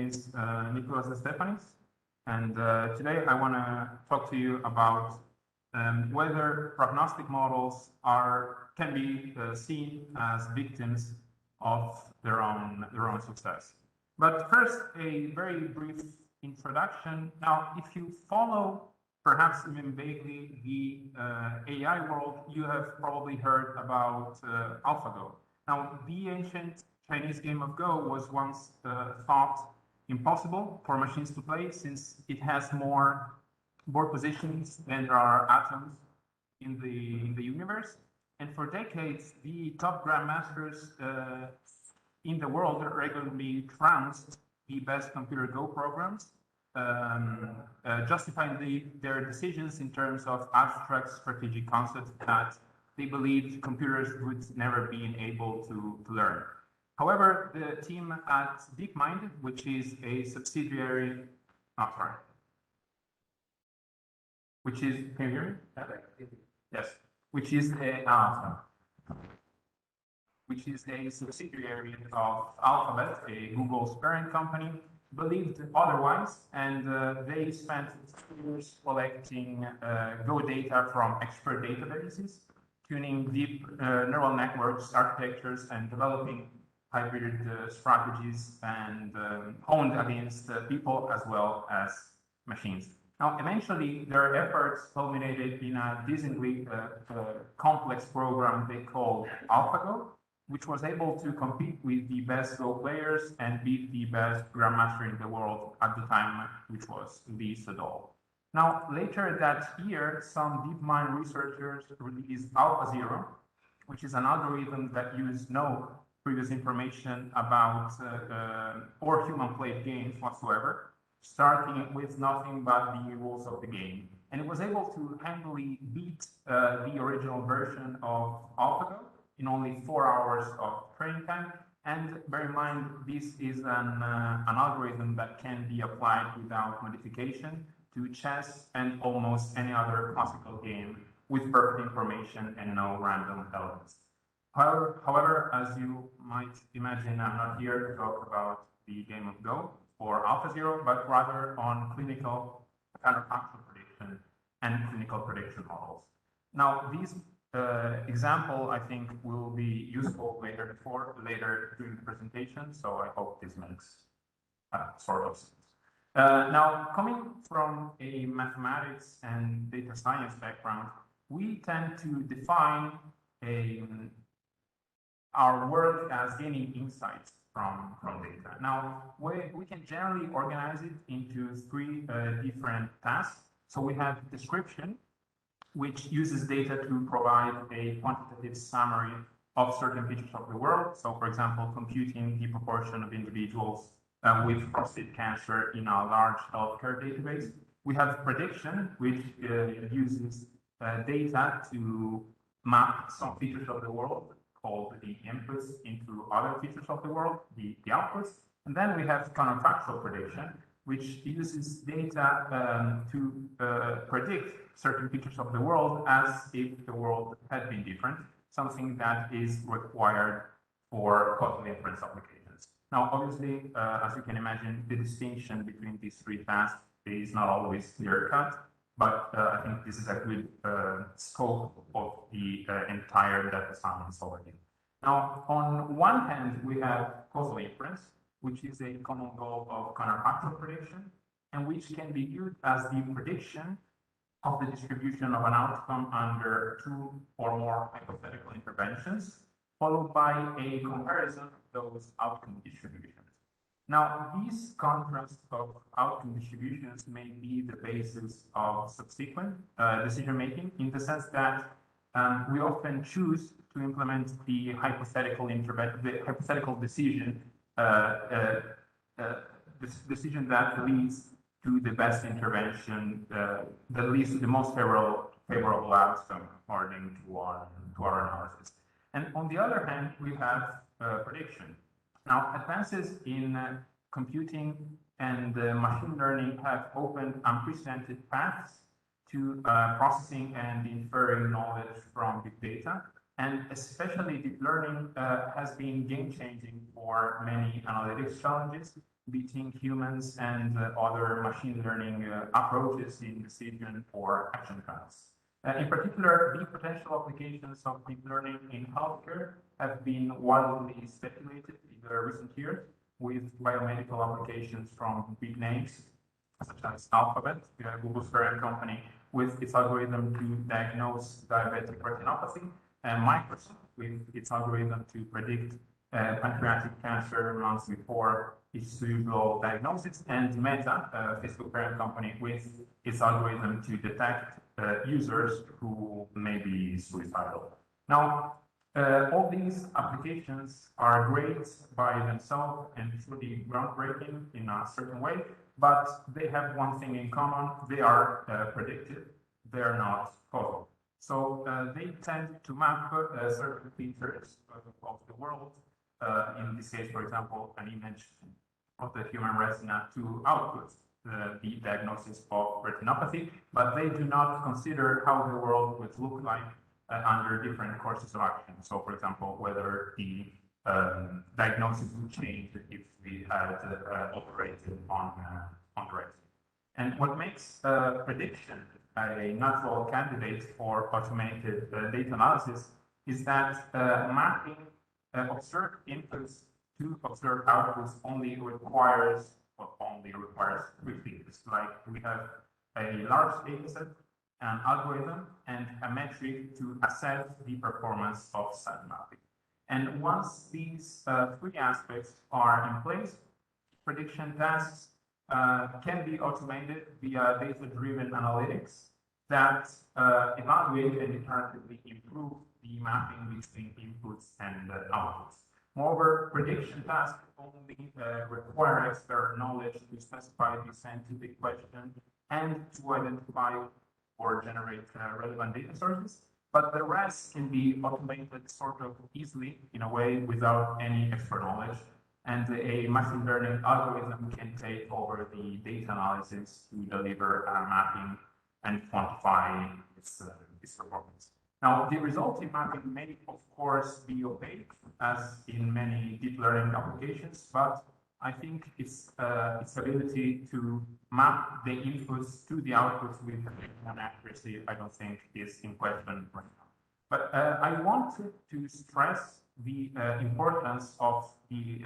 is Nicolas Destefanis, and today I want to talk to you about whether prognostic models can be seen as victims of their own success. But first, a very brief introduction. Now, if you follow perhaps even vaguely the AI world, you have probably heard about AlphaGo. Now, the ancient Chinese game of Go was once thought impossible for machines to play, since it has more board positions than there are atoms in the universe. And for decades, the top grandmasters in the world regularly trounced the best computer Go programs, justifying their decisions in terms of abstract strategic concepts that they believed computers would never be able to learn. However, the team at DeepMind, which is a subsidiary, which is, can you hear me? Yes, which is a subsidiary of Alphabet, a Google's parent company, believed otherwise, and they spent years collecting Go data from expert databases, tuning deep neural networks, architectures, and developing hybrid strategies, and honed against people as well as machines. Now, eventually, their efforts culminated in a dizzyingly complex program they called AlphaGo, which was able to compete with the best Go players and beat the best grandmaster in the world at the time, which was Lee Sedol. Now, later that year, some DeepMind researchers released AlphaZero, which is an algorithm that used no previous information about or human played games whatsoever, starting with nothing but the rules of the game. And it was able to handily beat the original version of AlphaGo in only 4 hours of training time. And bear in mind, this is an algorithm that can be applied without modification to chess and almost any other classical game with perfect information and no random elements. However, as you might imagine, I'm not here to talk about the game of Go or AlphaZero, but rather on clinical counterfactual prediction and clinical prediction models. Now, these example, I think, will be useful later during the presentation, so I hope this makes sort of sense. Now, coming from a mathematics and data science background, we tend to define our work as gaining insights from data. Now, we can generally organize it into 3 different tasks. So we have description, which uses data to provide a quantitative summary of certain features of the world. So, for example, computing the proportion of individuals with prostate cancer in a large healthcare database. We have prediction, which uses data to map some features of the world, called the inputs, into other features of the world, the outputs. And then we have counterfactual prediction, which uses data to predict certain features of the world as if the world had been different, something that is required for causal inference applications. Now, obviously, as you can imagine, the distinction between these 3 tasks is not always clear-cut, but I think this is a good scope of the entire data science already. Now, on one hand, we have causal inference, which is a common goal of counterfactual prediction, and which can be viewed as the prediction of the distribution of an outcome under 2 or more hypothetical interventions, followed by a comparison of those outcome distributions. Now, these contrasts of outcome distributions may be the basis of subsequent decision-making, in the sense that we often choose to implement the hypothetical decision, decision that leads to the best intervention, that leads to the most favorable outcome according to our analysis. And on the other hand, we have prediction. Now, advances in computing and machine learning have opened unprecedented paths to processing and inferring knowledge from big data. And especially deep learning has been game-changing for many analytics challenges, beating humans and other machine learning approaches in decision or action trends. In particular, the potential applications of deep learning in healthcare have been widely speculated in the recent years, with biomedical applications from big names such as Alphabet, Google's parent company, with its algorithm to diagnose diabetic retinopathy, and Microsoft with its algorithm to predict pancreatic cancer months before its usual diagnosis, and Meta, Facebook parent company, with its algorithm to detect users who may be suicidal. Now, all these applications are great by themselves and truly groundbreaking in a certain way, but they have one thing in common: they are predictive, they are not causal. So they tend to map certain features of the world, in this case, for example, an image of the human retina, to output the diagnosis of retinopathy, but they do not consider how the world would look like under different courses of action. So, for example, whether the diagnosis would change if we had operated on the retina. And what makes prediction a natural candidate for automated data analysis is that mapping observed inputs to observed outputs only requires three things. Like, we have a large data set, an algorithm, and a metric to assess the performance of said mapping. And once these three aspects are in place, prediction tasks can be automated via data-driven analytics that evaluate and iteratively improve the mapping between inputs and outputs. Moreover, prediction tasks only require expert knowledge to specify the scientific question and to identify or generate relevant data sources, but the rest can be automated sort of easily, in a way, without any expert knowledge, and a machine learning algorithm can take over the data analysis to deliver a mapping and quantify its performance. Now, the resulting mapping may, of course, be opaque, as in many deep learning applications, but I think its ability to map the inputs to the outputs with an accuracy, I don't think is in question right now. But I wanted to stress the importance of the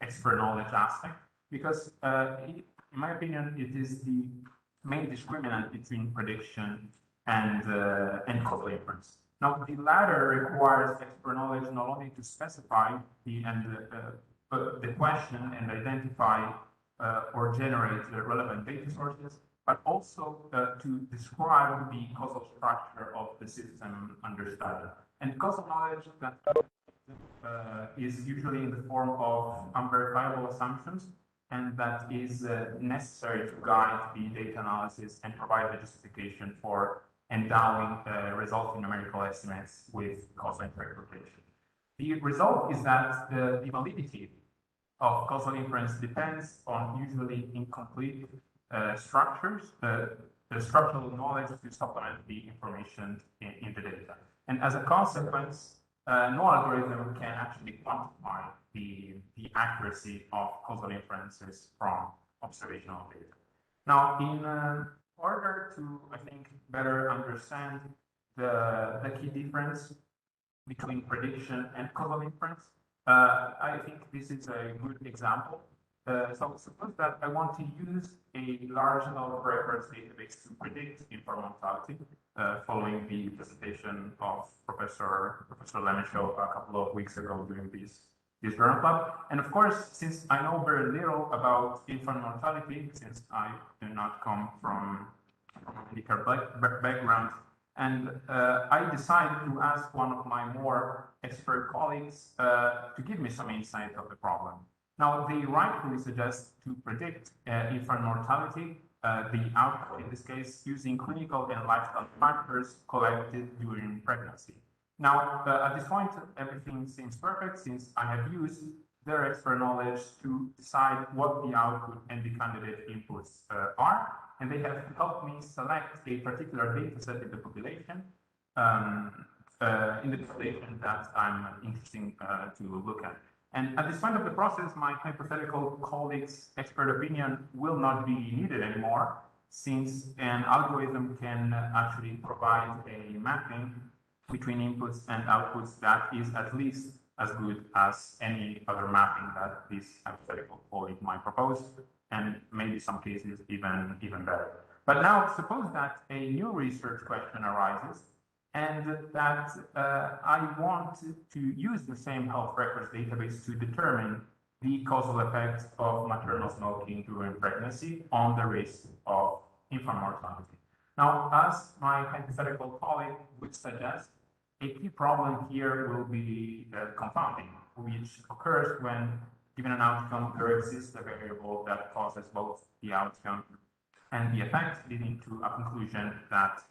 expert knowledge aspect, because in my opinion, it is the main discriminant between prediction and causal inference. Now, the latter requires expert knowledge not only to specify the question and identify or generate relevant data sources, but also to describe the causal structure of the system under study. And causal knowledge that is usually in the form of unverifiable assumptions, and that is necessary to guide the data analysis and provide the justification for endowing resulting numerical estimates with causal interpretation. The result is that the validity of causal inference depends on usually incomplete structures, the structural knowledge to supplement the information in the data. And as a consequence, no algorithm can actually quantify the accuracy of causal inferences from observational data. Now, in order to, I think, better understand the key difference between prediction and causal inference, I think this is a good example. So suppose that I want to use a large number of reference database to predict informal mortality, following the presentation of Professor Lemeshow a couple of weeks ago during this journal club. And of course, since I know very little about infant mortality, since I do not come from a medical background, and I decided to ask one of my more expert colleagues to give me some insight of the problem. Now, they rightfully suggest to predict infant mortality, the output in this case, using clinical and lifestyle factors collected during pregnancy. Now, at this point, everything seems perfect, since I have used their expert knowledge to decide what the output and the candidate inputs are, and they have helped me select a particular data set in the population, that I'm interested to look at. And at this point of the process, my hypothetical colleague's expert opinion will not be needed anymore, since an algorithm can actually provide a mapping between inputs and outputs that is at least as good as any other mapping that this hypothetical colleague might propose, and maybe some cases even better. But now suppose that a new research question arises, and that I want to use the same health records database to determine the causal effect of maternal smoking during pregnancy on the risk of infant mortality. Now, as my hypothetical colleague would suggest, a key problem here will be confounding, which occurs when, given an outcome, there exists a variable that causes both the outcome and the effect, leading to a conclusion that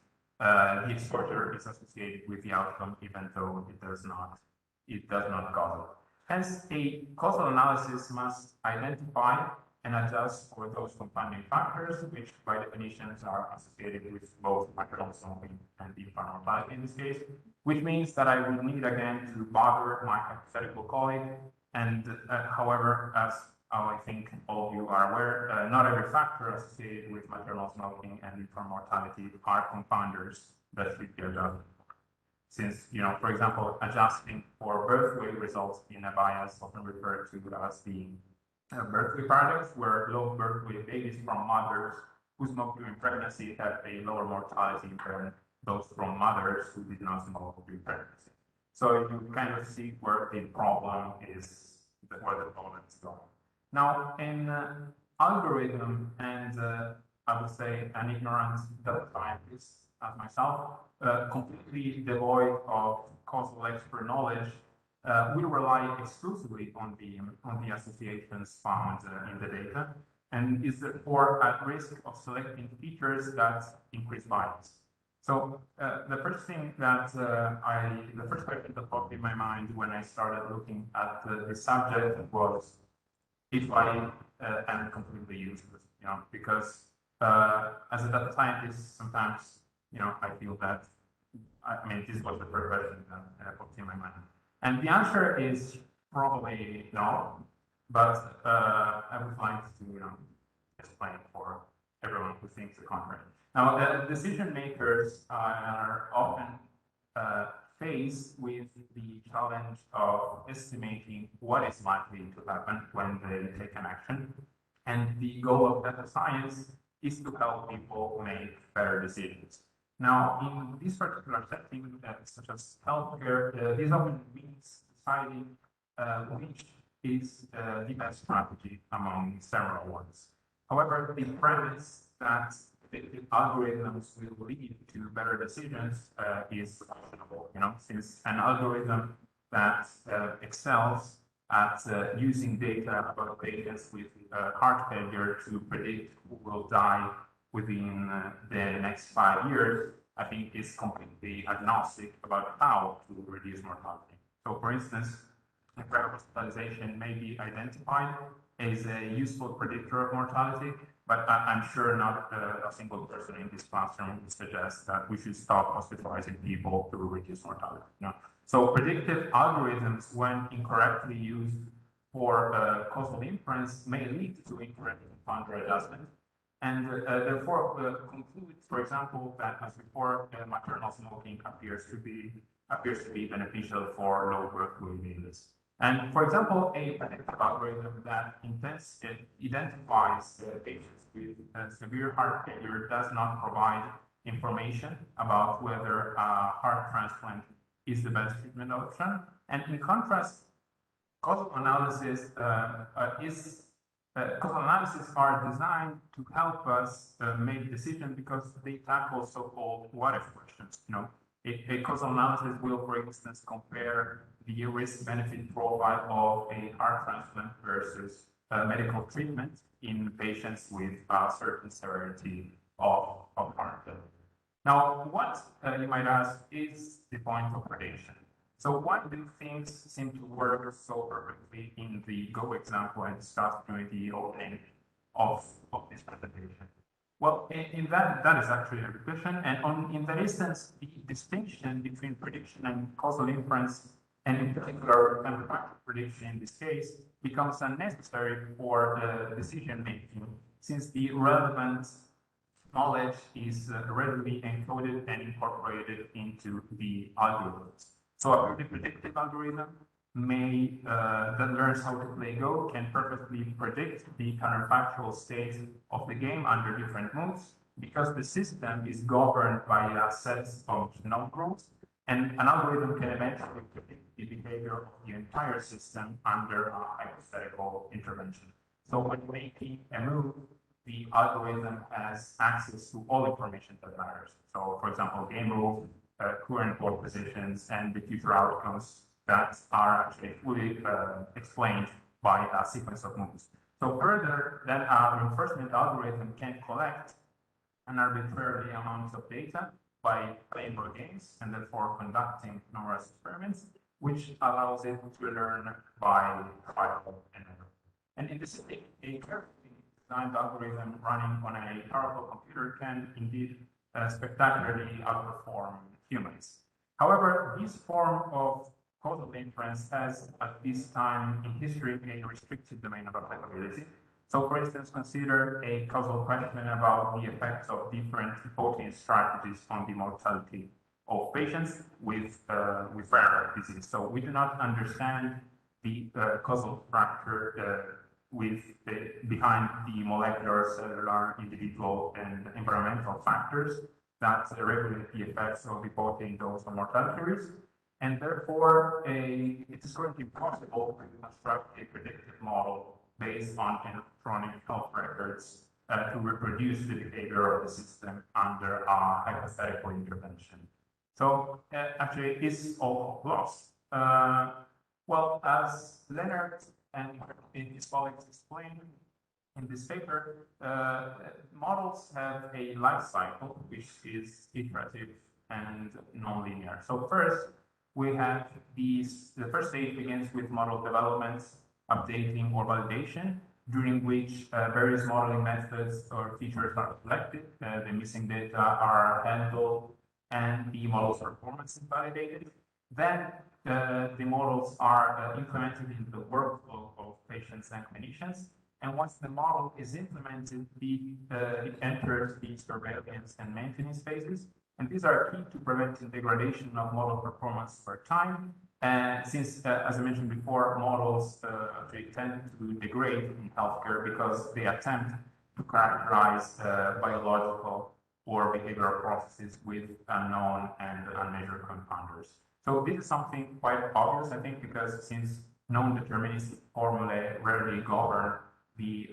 the exposure is associated with the outcome, even though it does not cause it. Hence, a causal analysis must identify and adjust for those confounding factors, which by definition are associated with both maternal smoking and infant mortality in this case, which means that I would need again to bother my hypothetical colleague. And however, as I think all of you are aware, not every factor associated with maternal smoking and infant mortality are confounders that should be adjusted. Since, for example, adjusting for birth weight results in a bias, often referred to as the birth weight paradox, where low birth weight babies from mothers who smoked during pregnancy have a lower mortality than those from mothers who did not smoke during pregnancy. So you kind of see where the problem is, where the problem is going. Now, in algorithm, and I would say an ignorant data scientist as myself, completely devoid of causal expert knowledge, we rely exclusively on the associations found in the data, and is therefore at risk of selecting features that increase bias. So the first thing that the first question that popped in my mind when I started looking at the subject was if I am completely useless, because as a data scientist, sometimes, I feel that, this was the first question that popped in my mind. And the answer is probably no, but I would like to, explain for everyone who thinks the contrary. Now, decision makers are often faced with the challenge of estimating what is likely to happen when they take an action. And the goal of data science is to help people make better decisions. Now, in this particular setting, such as healthcare, this often means deciding which is the best strategy among several ones. However, the premise that the algorithms will lead to better decisions is questionable, since an algorithm that excels at using data about patients with heart failure to predict who will die within the next 5 years, I think is completely agnostic about how to reduce mortality. So, for instance, hospitalization may be identified as a useful predictor of mortality, but I'm sure not a single person in this classroom would suggest that we should stop hospitalizing people to reduce mortality. So predictive algorithms, when incorrectly used for causal inference, may lead to incorrect confounder adjustment, and therefore conclude, for example, that as before, maternal smoking appears to be beneficial for low birth weight babies. And for example, a predictive algorithm that identifies patients with severe heart failure does not provide information about whether a heart transplant is the best treatment option. And in contrast, causal analysis are designed to help us make decisions because they tackle so-called what-if questions. A causal analysis will, for instance, compare the risk-benefit profile of a heart transplant versus medical treatment in patients with a certain severity of heart failure. Now, what you might ask is the point of prediction. So why do things seem to work so perfectly in the Go example I discussed during the opening of this presentation? Well, in that is actually a good question. And in that instance, the distinction between prediction and causal inference And in particular, counterfactual prediction in this case becomes unnecessary for decision making, since the relevant knowledge is readily encoded and incorporated into the algorithms. So a purely predictive algorithm that learns how to play Go can perfectly predict the counterfactual state of the game under different moves, because the system is governed by a set of known rules, and an algorithm can eventually predict the behavior of the entire system under a hypothetical intervention. So when making a move, the algorithm has access to all information that matters. So, for example, game rule, current board positions, and the future outcomes that are actually fully explained by a sequence of moves. So further, then a reinforcement algorithm can collect an arbitrary amount of data by playing board games and therefore conducting numerous experiments, which allows it to learn by trial and error. And in this case, a carefully designed algorithm running on a powerful computer can indeed spectacularly outperform humans. However, this form of causal inference has, at this time in history, a restricted domain of applicability. So, for instance, consider a causal question about the effects of different voting strategies on the mortality of patients with rare disease. So, we do not understand the causal structure behind the molecular, cellular, individual, and environmental factors that regulate the effects of the voting dose on mortality risk. And therefore, it is currently possible to construct a predictive model based on electronic health records to reproduce the behavior of the system under a hypothetical intervention. So actually, is all lost? Well, as Leonard and his colleagues explained in this paper, models have a life cycle which is iterative and nonlinear. So first, we have the first stage begins with model development, updating, or validation, during which various modeling methods or features are collected, the missing data are handled, and the model's performance is validated. Then the models are implemented into the workflow of patients and clinicians. And once the model is implemented, it enters the surveillance and maintenance phases. And these are key to preventing degradation of model performance over time. And since, as I mentioned before, models actually tend to degrade in healthcare because they attempt to characterize biological or behavioral processes with unknown and unmeasured confounders. So this is something quite obvious, I think, because since known deterministic formulae rarely govern the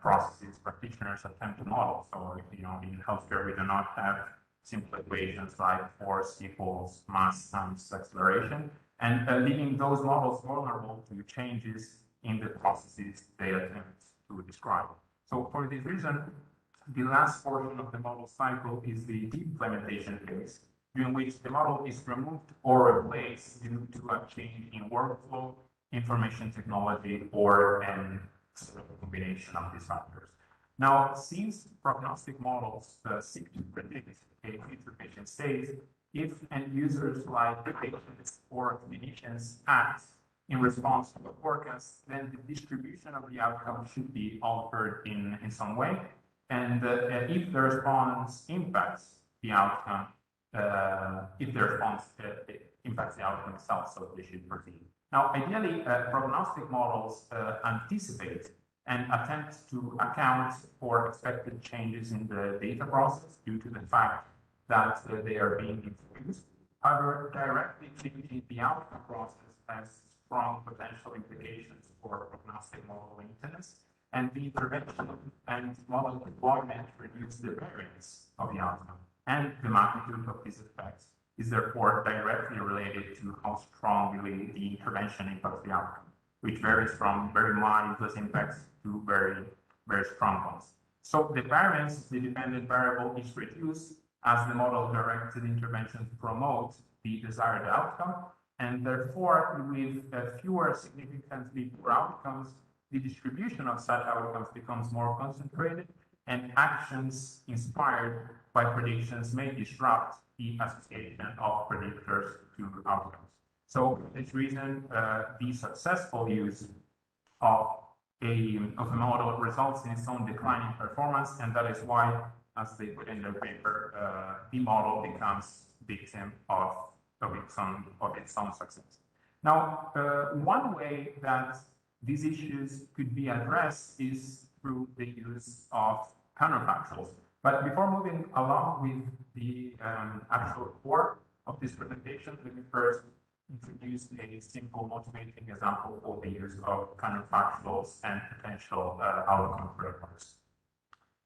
processes practitioners attempt to model. So, in healthcare, we do not have simple equations like force equals mass times acceleration, and leaving those models vulnerable to changes in the processes they attempt to describe. So for this reason, the last portion of the model cycle is the implementation phase, during which the model is removed or replaced due to a change in workflow, information technology, or a combination of these factors. Now, since prognostic models seek to predict a future patient state, if end users like the patients or clinicians act in response to a forecast, then the distribution of the outcome should be altered in some way. And if the response impacts the outcome, if the response impacts the outcome itself, so they should proceed. Now, ideally, prognostic models anticipate and attempt to account for expected changes in the data process due to the fact that they are being introduced. However, directly changing the outcome process has strong potential implications for prognostic model maintenance, and the intervention and model deployment reduce the variance of the outcome, and the magnitude of these effects is therefore directly related to how strongly the intervention impacts the outcome, which varies from very mild impacts to very, very strong ones. So the variance, the dependent variable, is reduced as the model-directed interventions promote the desired outcome, and therefore, with fewer significantly poor outcomes, the distribution of such outcomes becomes more concentrated, and actions inspired by predictions may disrupt the association of predictors to outcomes. So for this reason, the successful use of a model results in its own decline in performance, and that is why, as they put in their paper, the model becomes victim of its own success. Now, one way that these issues could be addressed is through the use of counterfactuals. But before moving along with the actual core of this presentation, let me first introduce a simple motivating example for the use of counterfactuals and potential outcome frameworks.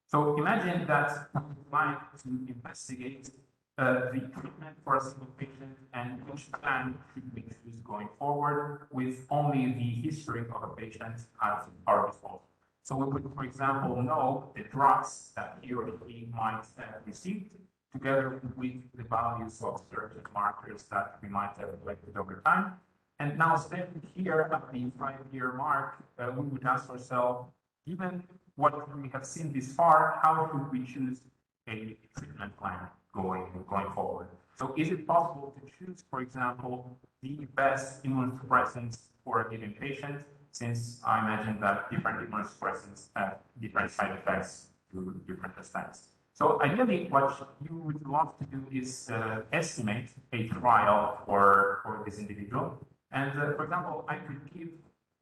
So imagine that you would like to investigate the treatment for a single patient and which plan should we choose going forward with only the history of a patient at our disposal. So we would, for example, know the drugs that he or she might have received, together with the values of certain markers that we might have collected over time. And now, standing here at the 5-year mark, we would ask ourselves, given what we have seen this far, how should we choose a treatment plan going forward? So is it possible to choose, for example, the best immunosuppressants for a given patient, since I imagine that different immunosuppressants have different side effects to different extents? So ideally, what you would love to do is estimate a trial for this individual. And for example, I could give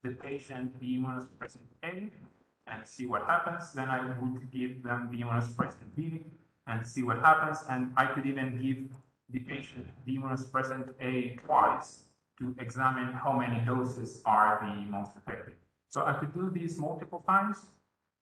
the patient the immunosuppressant A and see what happens. Then I would give them the immunosuppressant B and see what happens. And I could even give the patient the immunosuppressant A twice to examine how many doses are the most effective. So I could do this multiple times,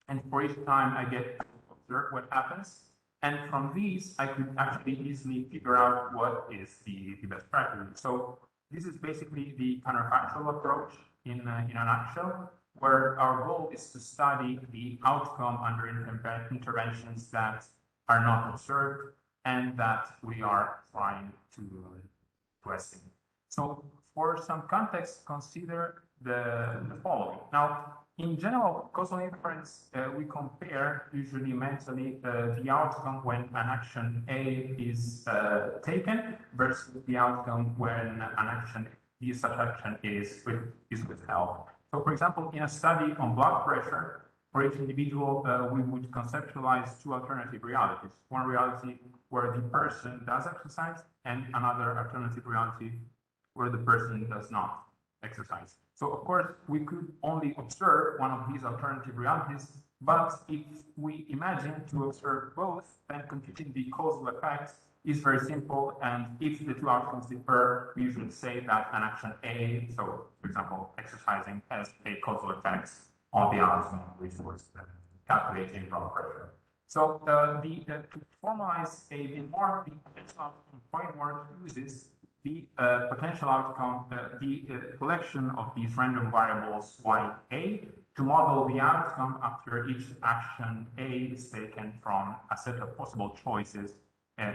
and for each time I get to observe what happens. And from these, I could actually easily figure out what is the best practice. So this is basically the counterfactual approach in a nutshell, where our goal is to study the outcome under interventions that are not observed and that we are trying to estimate. So for some context, consider the following. Now, in general, causal inference, we compare usually mentally the outcome when an action A is taken versus the outcome when such action is withheld. So, for example, in a study on blood pressure, for each individual, we would conceptualize two alternative realities. One reality where the person does exercise, and another alternative reality where the person does not exercise. So, of course, we could only observe one of these alternative realities, but if we imagine to observe both, then computing the causal effects is very simple. And if the two outcomes differ, we usually say that an action A, so for example, exercising, has a causal effect on the outcome, which was calculating blood pressure. So to formalize a bit more, the potential outcome framework uses the potential outcome, the collection of these random variables Ya to model the outcome after each action A is taken from a set of possible choices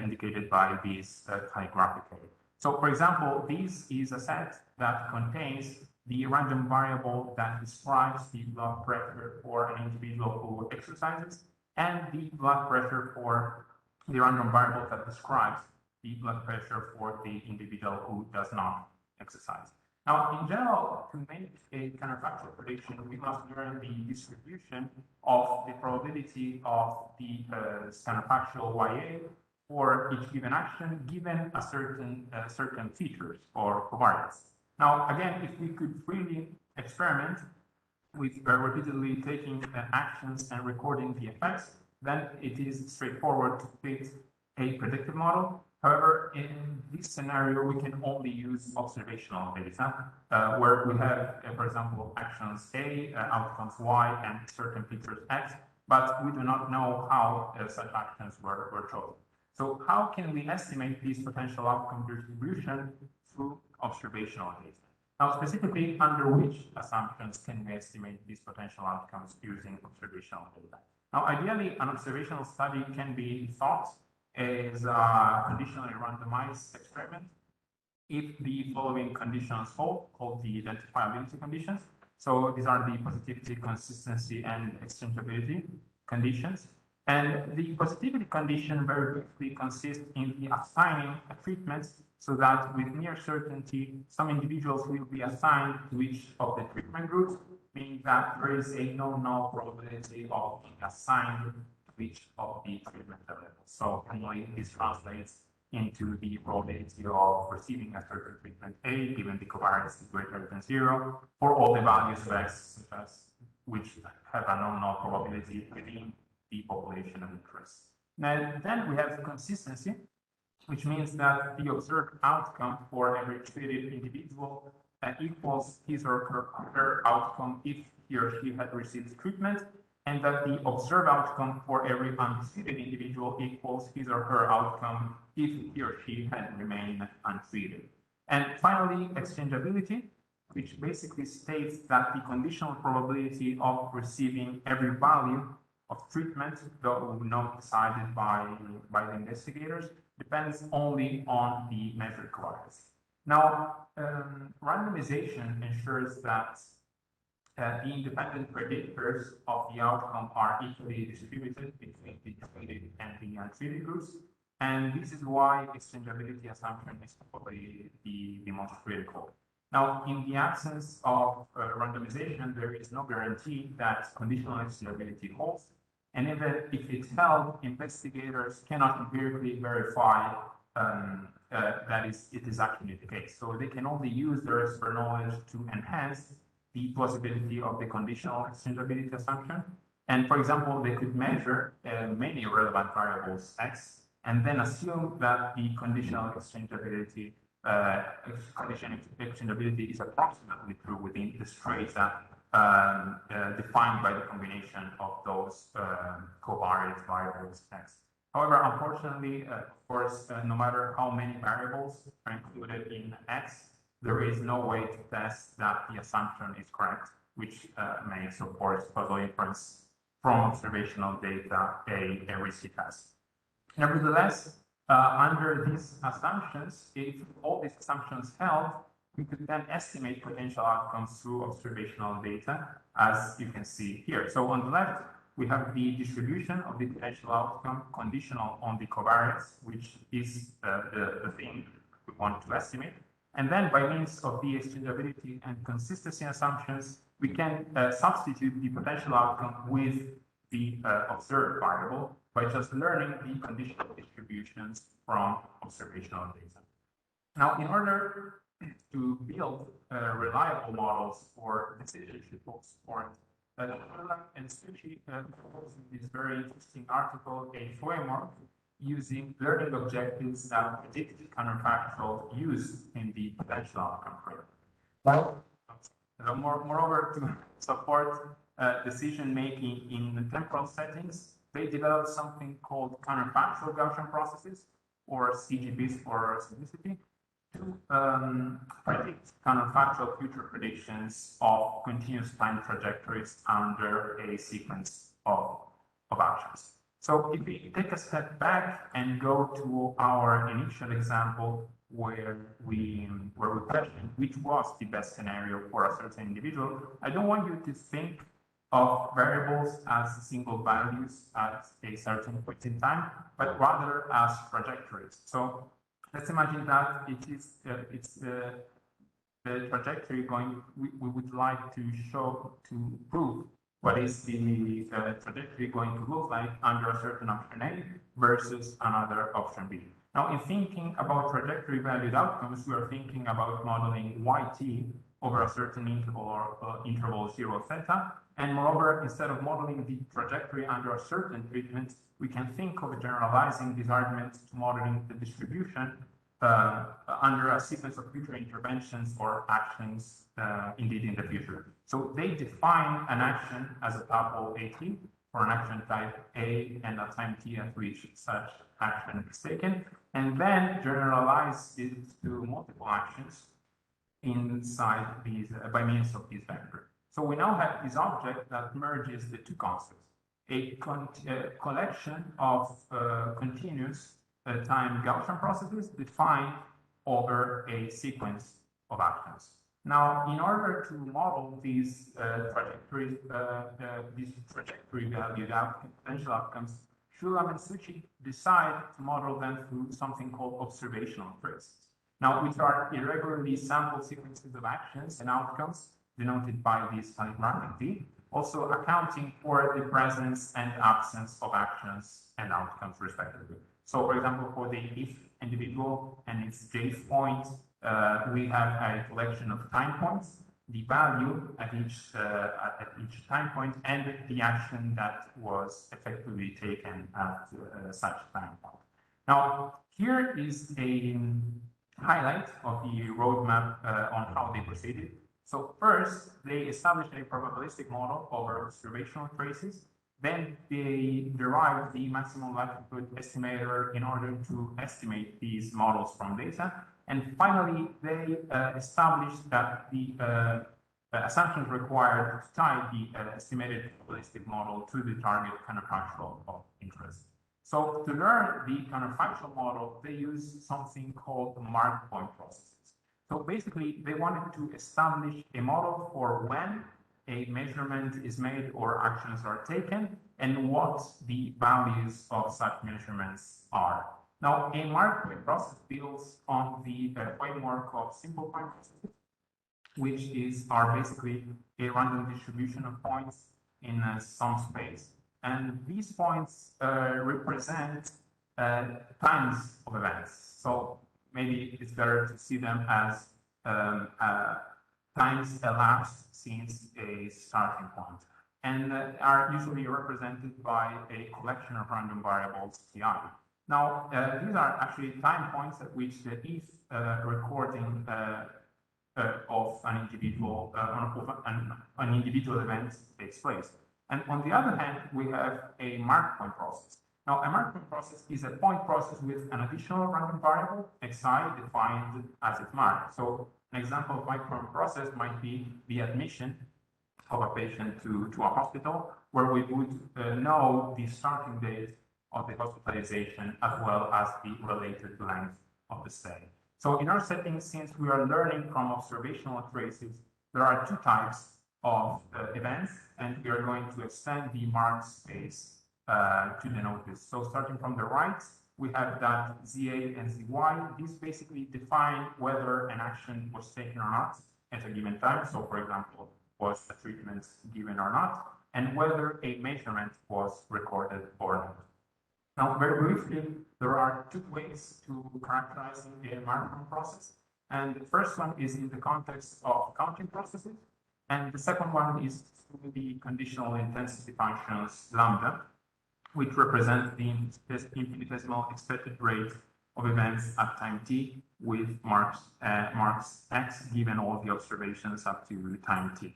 indicated by these graphically. So, for example, this is a set that contains the random variable that describes the blood pressure for an individual who exercises, and the blood pressure for the random variable that describes the blood pressure for the individual who does not exercise. Now, in general, to make a counterfactual prediction, we must learn the distribution of the probability of the counterfactual Ya for each given action, given a certain features or covariance. Now, again, if we could freely experiment with repeatedly taking actions and recording the effects, then it is straightforward to fit a predictive model. However, in this scenario, we can only use observational data, where we have, for example, actions A, outcomes Y, and certain features X, but we do not know how such actions were chosen. So how can we estimate this potential outcome distribution through observational data? Now, specifically, under which assumptions can we estimate these potential outcomes using observational data? Now, ideally, an observational study can be thought as a conditionally randomized experiment if the following conditions hold, called the identifiability conditions. So these are the positivity, consistency, and exchangeability conditions. And the positivity condition very briefly consists in the assigning a treatment so that with near certainty, some individuals will be assigned to each of the treatment groups, meaning that there is a no-null probability of being assigned to each of the treatment levels. So finally, this translates into the probability of receiving a certain treatment A, given the covariance is greater than 0, for all the values of X, such as which have a no-null probability within the population of interest. Now, then we have consistency, which means that the observed outcome for every treated individual equals his or her outcome if he or she had received treatment, and that the observed outcome for every untreated individual equals his or her outcome if he or she had remained untreated. And finally, exchangeability, which basically states that the conditional probability of receiving every value of treatment, though not decided by the investigators, depends only on the measured covariance. Now, randomization ensures that the independent predictors of the outcome are equally distributed between the treated and the untreated groups, and this is why exchangeability assumption is probably the most critical. Now, in the absence of randomization, there is no guarantee that conditional exchangeability holds, and even if it's held, investigators cannot empirically verify that it is actually the case. So they can only use their expert knowledge to enhance the plausibility of the conditional exchangeability assumption. And for example, they could measure many relevant variables X, and then assume that the conditional exchangeability is approximately true within the strata defined by the combination of those covariate variables X. However, unfortunately, of course, no matter how many variables are included in X, there is no way to test that the assumption is correct, which makes, of course, causal inference from observational data a risky task. Nevertheless, under these assumptions, if all these assumptions held, we could then estimate potential outcomes through observational data, as you can see here. So on the left, we have the distribution of the potential outcome conditional on the covariance, which is the thing we want to estimate. And then by means of the exchangeability and consistency assumptions, we can substitute the potential outcome with the observed variable by just learning the conditional distributions from observational data. Now, in order to build reliable models for decision support, Nicolas and Suchi proposed in this very interesting article a framework using learning objectives that predict counterfactual use in the potential outcome framework. Moreover, to support decision-making in temporal settings, they developed something called counterfactual Gaussian processes, or CGPs for simplicity, to predict counterfactual future predictions of continuous time trajectories under a sequence of actions. So if we take a step back and go to our initial example where we questioned which was the best scenario for a certain individual, I don't want you to think of variables as single values at a certain point in time, but rather as trajectories. So let's imagine that it's the trajectory we would like to prove what is the trajectory going to look like under a certain option A versus another option B. Now, in thinking about trajectory valued outcomes, we are thinking about modeling YT over a certain interval or interval 0 theta. And moreover, instead of modeling the trajectory under a certain treatment, we can think of generalizing this argument to modeling the distribution under a sequence of future interventions or actions indeed in the future. So they define an action as a tuple AT for an action type A and a time t at which such action is taken, and then generalize it to multiple actions inside these by means of this vector. So we now have this object that merges the two concepts, a collection of continuous time Gaussian processes defined over a sequence of actions. Now, in order to model these trajectory valued potential outcomes, Shulam and Suchi decide to model them through something called observational traces. Now, which are irregularly sampled sequences of actions and outcomes denoted by this calligraphic T, also accounting for the presence and absence of actions and outcomes respectively. So, for example, for the if individual and its jth point, we have a collection of time points, the value at each time point, and the action that was effectively taken at such time point. Now, here is a highlight of the roadmap on how they proceeded. So first, they established a probabilistic model over observational traces. Then they derived the maximum likelihood estimator in order to estimate these models from data. And finally, they established that the assumptions required to tie the estimated probabilistic model to the target counterfactual of interest. So to learn the counterfactual model, they used something called mark point processes. So basically, they wanted to establish a model for when a measurement is made or actions are taken and what the values of such measurements are. Now, a mark point process builds on the framework of simple point processes, which are basically a random distribution of points in some space. And these points represent times of events. So maybe it's better to see them as times elapsed since a starting point, and are usually represented by a collection of random variables, Ti. Now, these are actually time points at which the if recording of an individual an individual event takes place. And on the other hand, we have a mark point process. Now, a mark point process is a point process with an additional random variable, xi, defined as its mark. So an example of mark point process might be the admission of a patient to a hospital, where we would know the starting date of the hospitalization as well as the related length of the stay. So in our setting, since we are learning from observational traces, there are two types of events, and we are going to extend the mark space to denote this. So starting from the right, we have that ZA and ZY. These basically define whether an action was taken or not at a given time. So for example, was a treatment given or not, and whether a measurement was recorded or not. Now, very briefly, there are two ways to characterize a mark point process. And the first one is in the context of counting processes. And the second one is through the conditional intensity functions lambda, which represent the infinitesimal expected rate of events at time t with marks x given all the observations up to time t.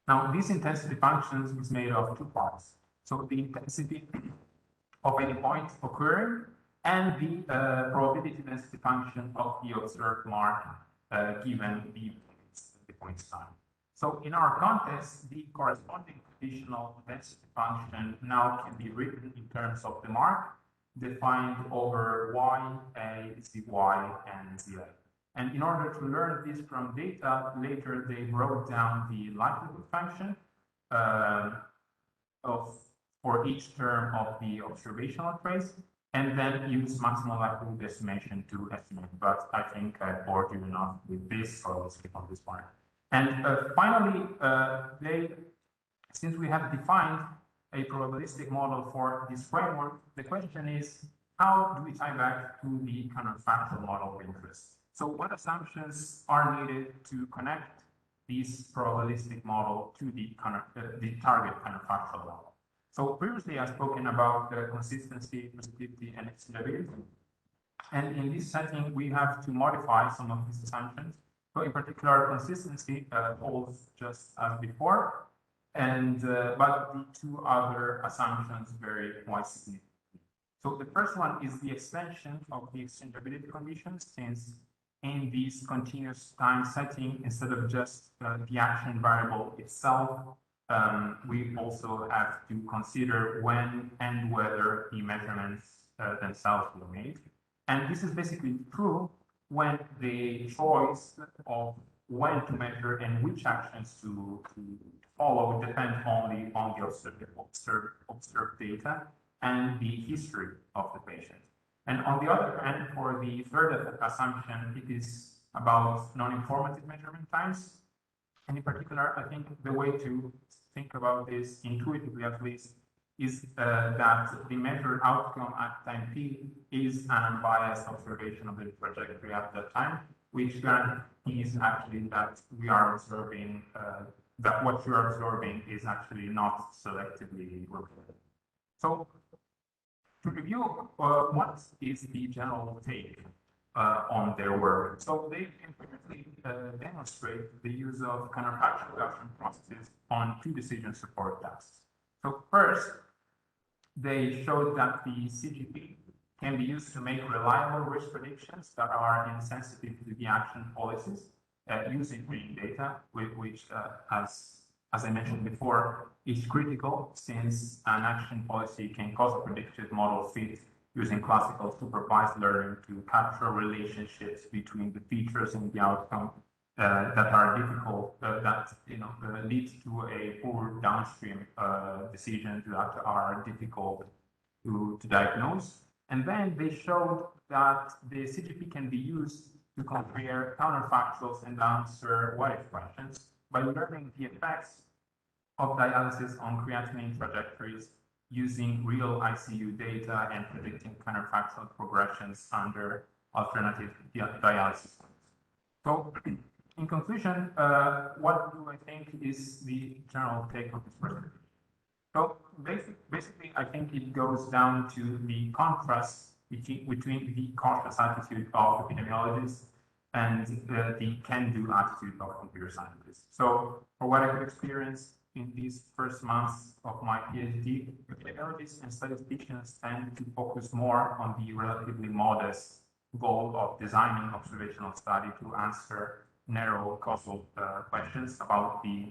Now, this intensity function is made of two parts. So the intensity of any point occurring and the probability density function of the observed mark given the point's time. So in our context, the corresponding conditional density function now can be written in terms of the mark defined over y, a, zy, and za. And in order to learn this from data, later they wrote down the likelihood function for each term of the observational trace, and then use maximal likelihood estimation to estimate. But I think I bored you enough with this, so let's skip on this part. And finally, since we have defined a probabilistic model for this framework, the question is, how do we tie back to the counterfactual model of interest? So what assumptions are needed to connect this probabilistic model to the target counterfactual model? So previously I've spoken about the consistency, positivity, and extendability. And in this setting, we have to modify some of these assumptions. So in particular, consistency holds just as before, and but the two other assumptions vary quite significantly. So the first one is the extension of the exchangeability conditions, since in this continuous time setting, instead of just the action variable itself, we also have to consider when and whether the measurements themselves were made. And this is basically true when the choice of when to measure and which actions to follow depend only on the observed data and the history of the patient. And on the other hand, for the third assumption, it is about non-informative measurement times. And in particular, I think the way to think about this intuitively, at least, is that the measured outcome at time t is an unbiased observation of the trajectory at that time, which guarantees actually that we are observing, that what you are observing is actually not selectively reported. So to review, what is the general take on their work? So they empirically demonstrate the use of counterfactual Gaussian processes on two decision support tasks. So first, they showed that the CGP can be used to make reliable risk predictions that are insensitive to the action policies using training data, which, as I mentioned before, is critical since an action policy can cause a predictive model fit using classical supervised learning to capture relationships between the features and the outcome that are difficult, that lead to a poor downstream decisions that are difficult to diagnose. And then they showed that the CGP can be used to compare counterfactuals and answer what-if questions by learning the effects of dialysis on creatinine trajectories using real ICU data and predicting counterfactual progressions under alternative dialysis. So, in conclusion, what do I think is the general take of this presentation? So basically, I think it goes down to the contrast between the cautious attitude of epidemiologists and the can-do attitude of computer scientists. So for what I could experience in these first months of my PhD, epidemiologists and statisticians tend to focus more on the relatively modest goal of designing observational study to answer narrow causal questions about the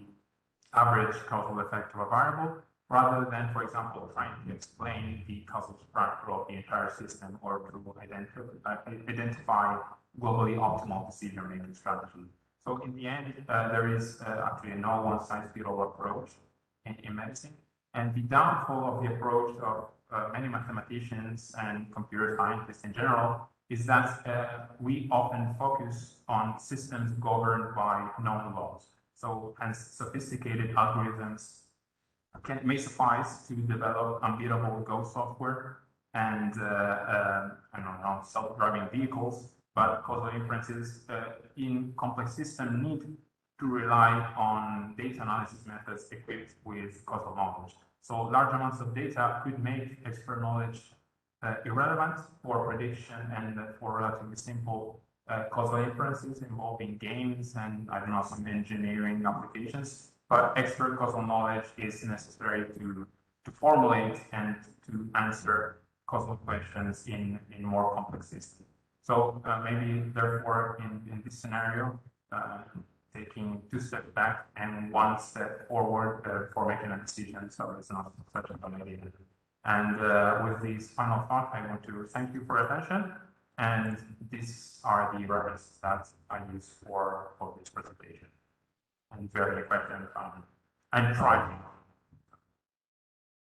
average causal effect of a variable, rather than, for example, trying to explain the causal structure of the entire system or to identify globally optimal decision-making strategy. So in the end, there is actually no one-size-fits-all approach in medicine. And the downfall of the approach of many mathematicians and computer scientists in general is that we often focus on systems governed by known laws. So hence sophisticated algorithms may suffice to develop unbeatable Go software and I don't know, self-driving vehicles, but causal inferences in complex systems need to rely on data analysis methods equipped with causal knowledge. So large amounts of data could make expert knowledge irrelevant for prediction and for relatively simple causal inferences involving games and, I don't know, some engineering applications. But expert causal knowledge is necessary to formulate and to answer causal questions in more complex systems. So maybe, therefore, in this scenario, taking 2 steps back and 1 step forward for making a decision, so it's not such a bad idea. And with this final thought, I want to thank you for your attention. And these are the references that I use for this presentation. And if you have any questions, I'm trying.